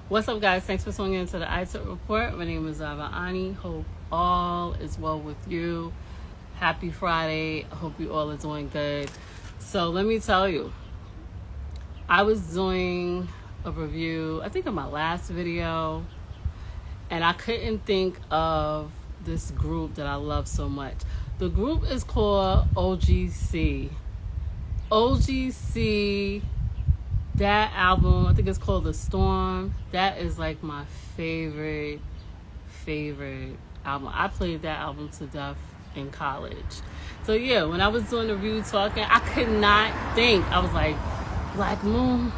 What's up, guys? Thanks for tuning in to the iTunes Report. My name is Zava Ani. Hope all is well with you. Happy Friday. I hope you all are doing good. So let me tell you, I was doing a review, I think in my last video, and I couldn't think of this group that I love so much. The group is called OGC. OGC, that album, I think it's called The Storm. That is like my favorite album. I played that album to death in college. So yeah, when I was doing the review talking, I could not think. I was like, Black Moon.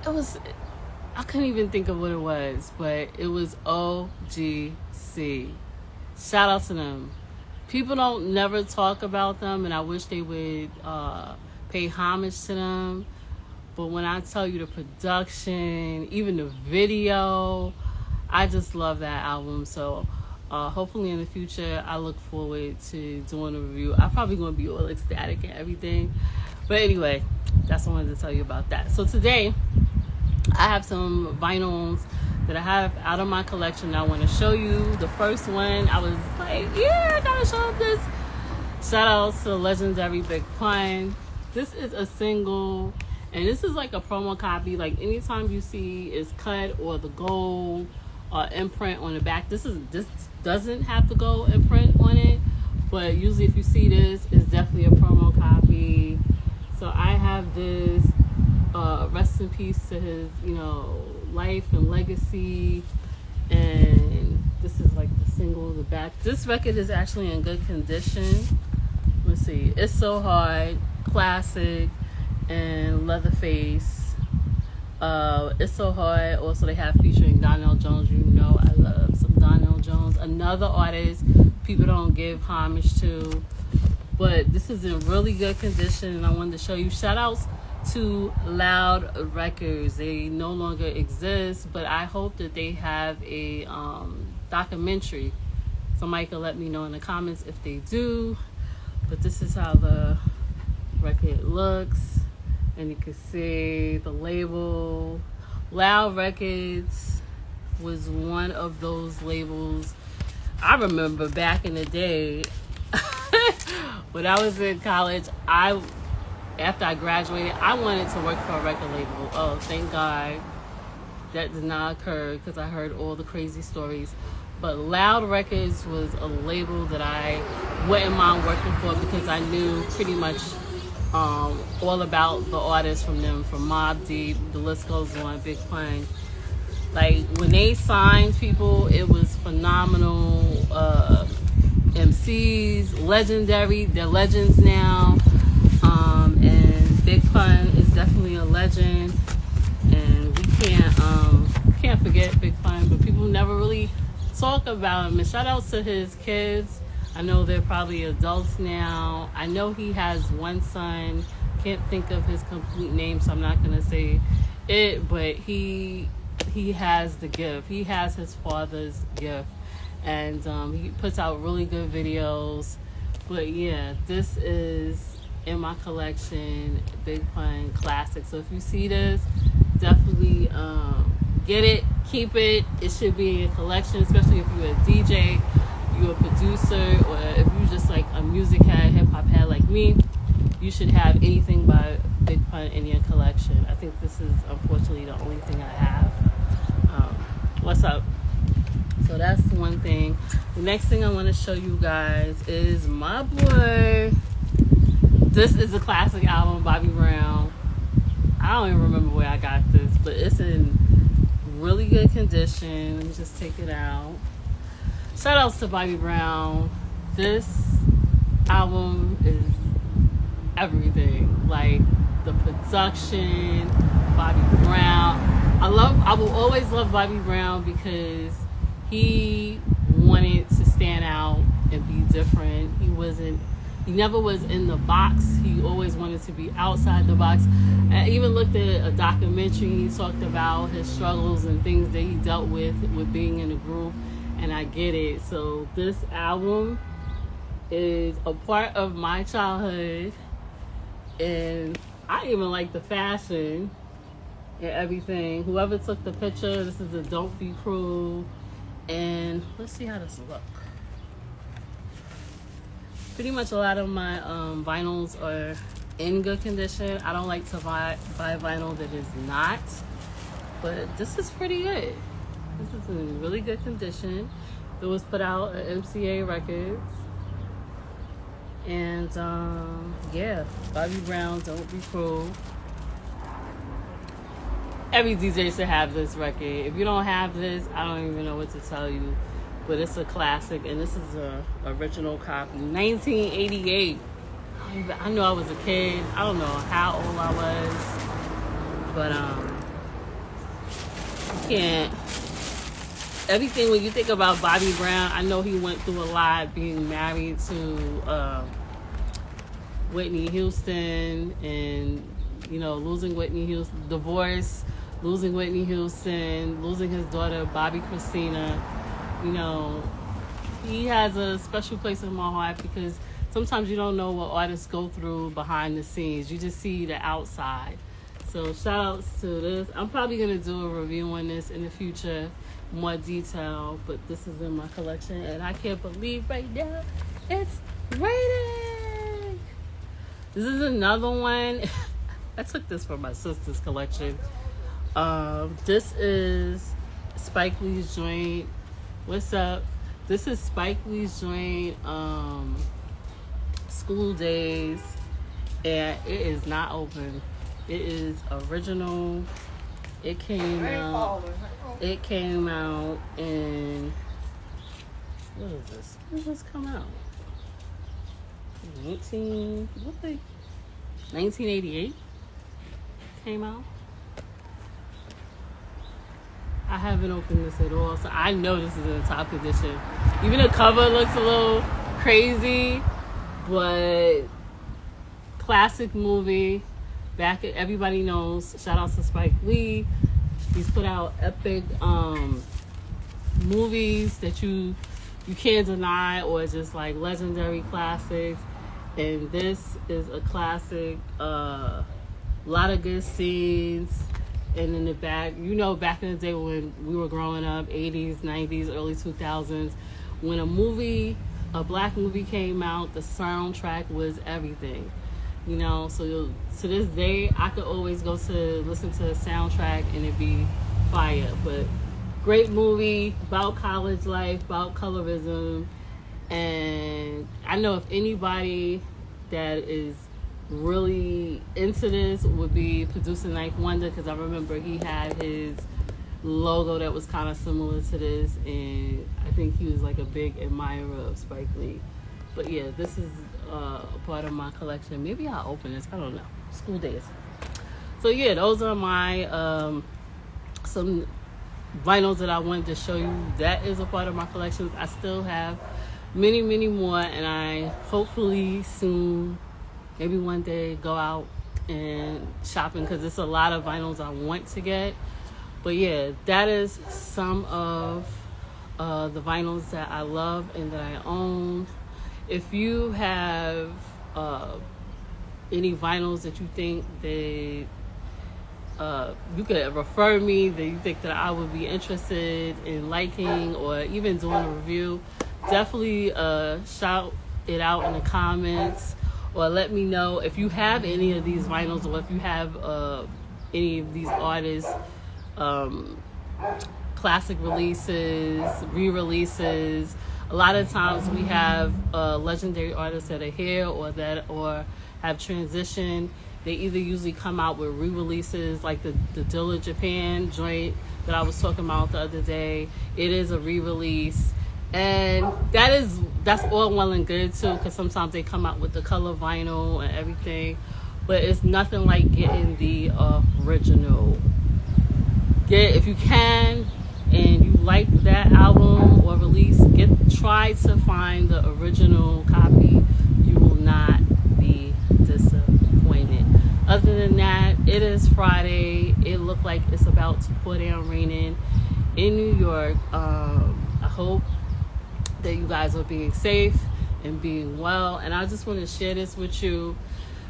I couldn't even think of what it was, but it was OGC. Shout out to them. People don't never talk about them, and I wish they would pay homage to them. But when I tell you the production, even the video, I just love that album. So hopefully in the future, I look forward to doing a review. I'm probably going to be all ecstatic and everything. But anyway, that's what I wanted to tell you about that. So today, I have some vinyls that I have out of my collection I want to show you. The first one, I was like, yeah, I gotta show up this. Shout out to Legendary Big Pun. This is a single, and this is like a promo copy. Like anytime you see it's cut or the gold imprint on the back, this doesn't have the gold imprint on it, but usually if you see this, it's definitely a promo copy. So I have this. Rest in peace to his, life and legacy. And this is like the single, the back. This record is actually in good condition. Let's see. It's So Hard, classic, and Leatherface. It's So Hard. Also, they have featuring Donell Jones. You know, I love some Donell Jones. Another artist people don't give homage to. But this is in really good condition, and I wanted to show you. Shout outs to Loud Records. They no longer exist, but I hope that they have a documentary. Somebody can let me know in the comments if they do. But this is how the record looks, and you can see the label. Loud Records was one of those labels. I remember back in the day when I was in college, after I graduated, I wanted to work for a record label. Oh, thank God that did not occur, because I heard all the crazy stories. But Loud Records was a label that I wouldn't mind working for, because I knew pretty much all about the artists from them, from Mobb Deep, the list goes on, Big Pun. Like, when they signed people, it was phenomenal. MCs, legendary, they're legends now. And Big Pun is definitely a legend, and we can't forget Big Pun, but people never really talk about him. And shout out to his kids. I know they're probably adults now. I know he has one son. Can't think of his complete name, so I'm not gonna say it, but he has the gift. He has his father's gift, and he puts out really good videos. But yeah, this is in my collection, Big Pun classic. So if you see this, definitely get it, keep it. It should be in your collection, especially if you're a DJ, you're a producer, or if you're just like a music head, hip hop head like me. You should have anything by Big Pun in your collection. I think this is unfortunately the only thing I have. What's up? So that's one thing. The next thing I want to show you guys is my boy. This is a classic album, Bobby Brown. I don't even remember where I got this, but it's in really good condition. Let me just take it out. Shout outs to Bobby Brown. This album is everything. Like the production, Bobby Brown. I will always love Bobby Brown because he wanted to stand out and be different. He never was in the box. He always wanted to be outside the box. I even looked at a documentary. He talked about his struggles and things that he dealt with being in a group, and I get it. So this album is a part of my childhood, and I even like the fashion. and everything. Whoever took the picture, this is the Don't Be Cruel. And let's see how this look. Pretty much a lot of my vinyls are in good condition. I don't like to buy vinyl that is not, but this is pretty good. This is in really good condition. It was put out at MCA Records. And yeah, Bobby Brown, Don't Be Cruel. Every DJ should have this record. If you don't have this, I don't even know what to tell you. But it's a classic, and this is a original copy, 1988. I know I was a kid. I don't know how old I was, but you can't. Everything when you think about Bobby Brown, I know he went through a lot, being married to Whitney Houston, and losing Whitney Houston, divorce, losing Whitney Houston, losing his daughter Bobby Christina. He has a special place in my heart because sometimes you don't know what artists go through behind the scenes. You just see the outside. So shout outs to this. I'm probably going to do a review on this in the future, more detail, but this is in my collection, and I can't believe right now it's raining. This is another one. I took this from my sister's collection. This is Spike Lee's joint. What's up? This is Spike Lee's joint, School Days, and it is not open. It is original. It came out in, what is this? When did this come out? 1988 came out. I haven't opened this at all, so I know this is in the top condition. Even the cover looks a little crazy, but classic movie. Everybody knows. Shout out to Spike Lee. He's put out epic movies that you can't deny, or just like legendary classics. And this is a classic. A lot of good scenes. And in the back, back in the day when we were growing up, 80s, 90s, early 2000s, when a black movie came out, the soundtrack was everything. So to this day, I could always go to listen to the soundtrack and it'd be fire. But great movie about college life, about colorism. And I know if anybody that is really into this would be Producer Knife Wonder, because I remember he had his logo that was kind of similar to this, and I think he was like a big admirer of Spike Lee. But yeah, this is a part of my collection. Maybe I'll open this, I don't know. School Days. So yeah, those are my some vinyls that I wanted to show you. That is a part of my collection. I still have many more, and I hopefully soon, maybe one day, go out and shopping, because there's a lot of vinyls I want to get. But yeah, that is some of the vinyls that I love and that I own. If you have any vinyls that you think that you could refer me, that you think that I would be interested in liking or even doing a review, definitely shout it out in the comments. Or let me know if you have any of these vinyls, or if you have any of these artists, classic releases, re-releases. A lot of times we have legendary artists that are here or have transitioned. They either usually come out with re-releases, like the Dilla Japan joint that I was talking about the other day. It is a re-release. And that's all well and good too, because sometimes they come out with the color vinyl and everything, but it's nothing like getting the original. If you can and you like that album or release, try to find the original copy. You will not be disappointed. Other than that, it is Friday. It looked like it's about to pour down raining in New York. I hope that you guys are being safe and being well, and I just want to share this with you.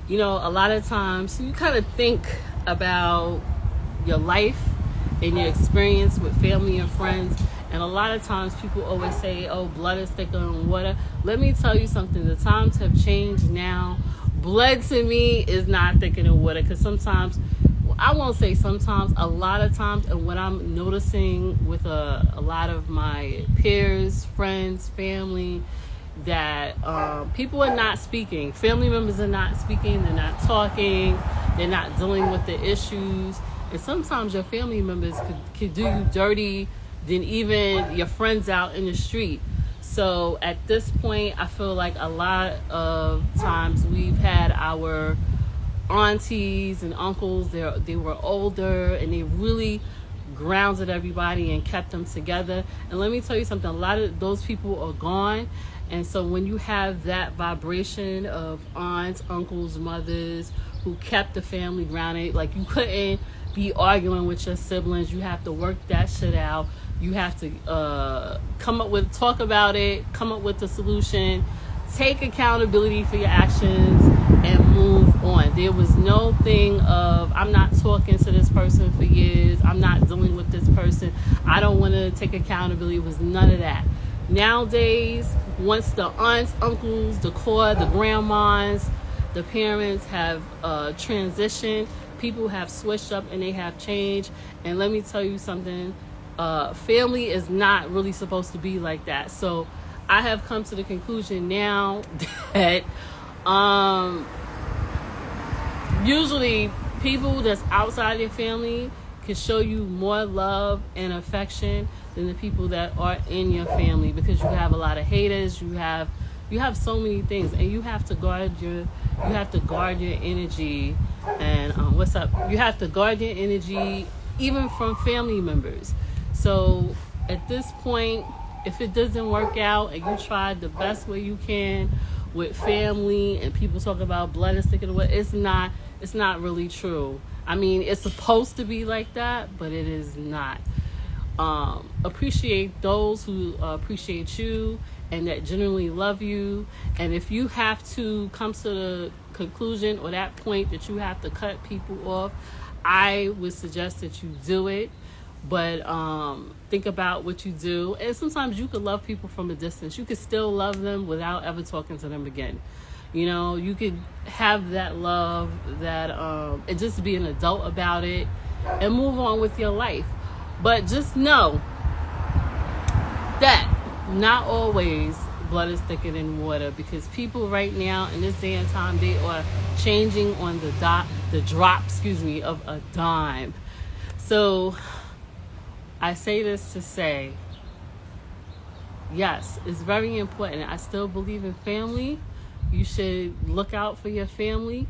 A lot of times you kind of think about your life and your experience with family and friends. And a lot of times people always say, oh, blood is thicker than water. Let me tell you something. The times have changed now. Blood to me is not thicker than water, because sometimes, I won't say sometimes, a lot of times, and what I'm noticing with a lot of my peers, friends, family, that people are not speaking. Family members are not speaking. They're not talking. They're not dealing with the issues. And sometimes your family members could do you dirty than even your friends out in the street. So at this point, I feel like a lot of times we've had our aunties and uncles, they were older and they really grounded everybody and kept them together. And let me tell you something, a lot of those people are gone. And so when you have that vibration of aunts, uncles, mothers who kept the family grounded, like you couldn't be arguing with your siblings. You have to work that shit out. You have to talk about it, come up with a solution, take accountability for your actions, and move on. There was no thing of, I'm not talking to this person for years, I'm not dealing with this person, I don't want to take accountability. It was none of that. Nowadays, once the aunts, uncles, the core, the grandmas, the parents have transitioned, people have switched up and they have changed. And let me tell you something, family is not really supposed to be like that. So I have come to the conclusion now that usually people that's outside your family can show you more love and affection than the people that are in your family, because you have a lot of haters, you have so many things, and you have to guard your energy. And you have to guard your energy even from family members. So at this point, if it doesn't work out and you tried the best way you can with family, and people talk about blood is thicker than water, it's not really true. I mean, it's supposed to be like that, but it is not. Appreciate those who appreciate you and that genuinely love you. And if you have to come to the conclusion or that point that you have to cut people off, I would suggest that you do it. But think about what you do. And sometimes you could love people from a distance. You could still love them without ever talking to them again. You know, you could have that love, that and just be an adult about it and move on with your life. But just know that not always blood is thicker than water, because people right now in this day and time, they are changing on the drop of a dime. So I say this to say, yes, it's very important. I still believe in family. You should look out for your family.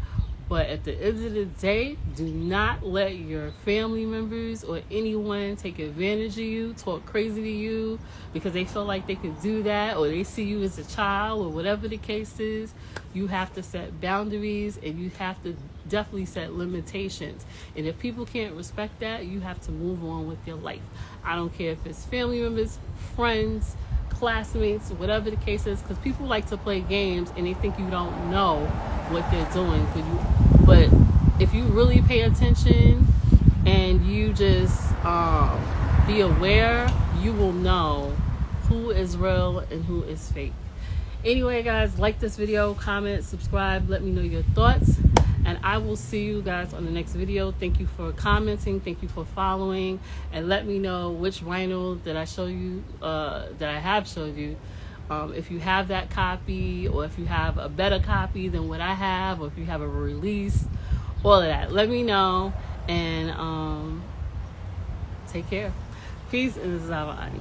But at the end of the day, do not let your family members or anyone take advantage of you, talk crazy to you because they feel like they can do that, or they see you as a child, or whatever the case is. You have to set boundaries, and you have to definitely set limitations. And if people can't respect that, you have to move on with your life. I don't care if it's family members, friends, classmates, whatever the case is, because people like to play games and they think you don't know what they're doing. But if you really pay attention and you just be aware, you will know who is real and who is fake. Anyway, guys, like this video, comment, subscribe, let me know your thoughts, and I will see you guys on the next video. Thank you for commenting, thank you for following, and let me know which vinyl that I show you, that I have showed you. If you have that copy, or if you have a better copy than what I have, or if you have a release, all of that, let me know. And take care. Peace, and this is Ava Ani.